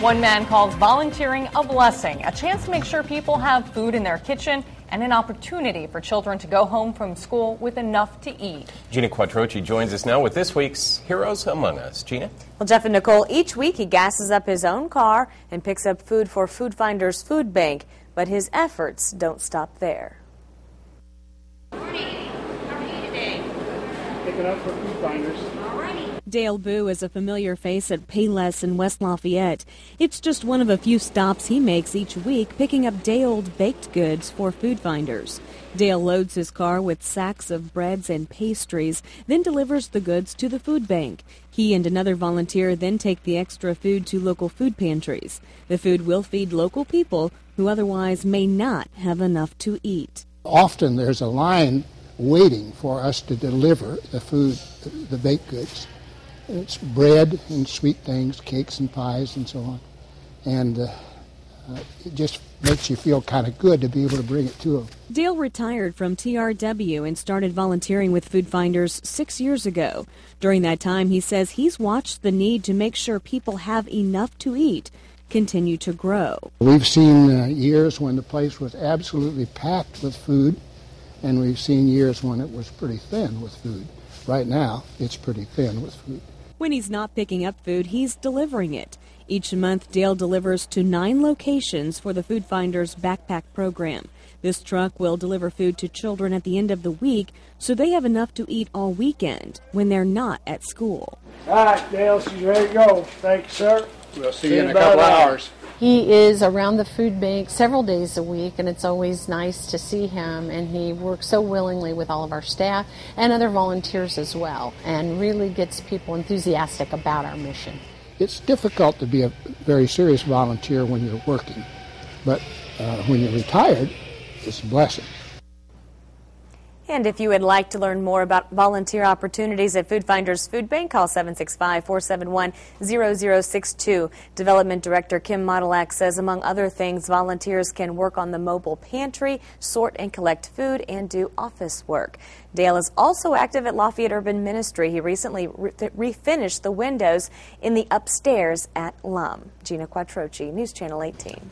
One man calls volunteering a blessing, a chance to make sure people have food in their kitchen and an opportunity for children to go home from school with enough to eat. Gina Quattrochi joins us now with this week's Heroes Among Us. Gina? Well, Jeff and Nicole, each week he gasses up his own car and picks up food for Food Finders Food Bank, but his efforts don't stop there. Good morning. How are you today? Picking up for Food Finders. Dale Boo is a familiar face at Payless in West Lafayette. It's just one of a few stops he makes each week, picking up day-old baked goods for Food Finders. Dale loads his car with sacks of breads and pastries, then delivers the goods to the food bank. He and another volunteer then take the extra food to local food pantries. The food will feed local people who otherwise may not have enough to eat. Often there's a line waiting for us to deliver the food, the baked goods. It's bread and sweet things, cakes and pies and so on. And it just makes you feel kind of good to be able to bring it to them. Dale retired from TRW and started volunteering with Food Finders 6 years ago. During that time, he says he's watched the need to make sure people have enough to eat continue to grow. We've seen years when the place was absolutely packed with food, and we've seen years when it was pretty thin with food. Right now, it's pretty thin with food. When he's not picking up food, he's delivering it. Each month, Dale delivers to 9 locations for the Food Finders Backpack program. This truck will deliver food to children at the end of the week so they have enough to eat all weekend when they're not at school. All right, Dale, she's ready to go. Thank you, sir. We'll see you in a couple of hours. He is around the food bank several days a week, and it's always nice to see him, and he works so willingly with all of our staff and other volunteers as well, and really gets people enthusiastic about our mission. It's difficult to be a very serious volunteer when you're working, but when you're retired, it's a blessing. And if you would like to learn more about volunteer opportunities at Food Finders Food Bank, call 765-471-0062. Development Director Kim Modelack says, among other things, volunteers can work on the mobile pantry, sort and collect food, and do office work. Dale is also active at Lafayette Urban Ministry. He recently refinished the windows in the upstairs at Lum. Gina Quattrochi, News Channel 18.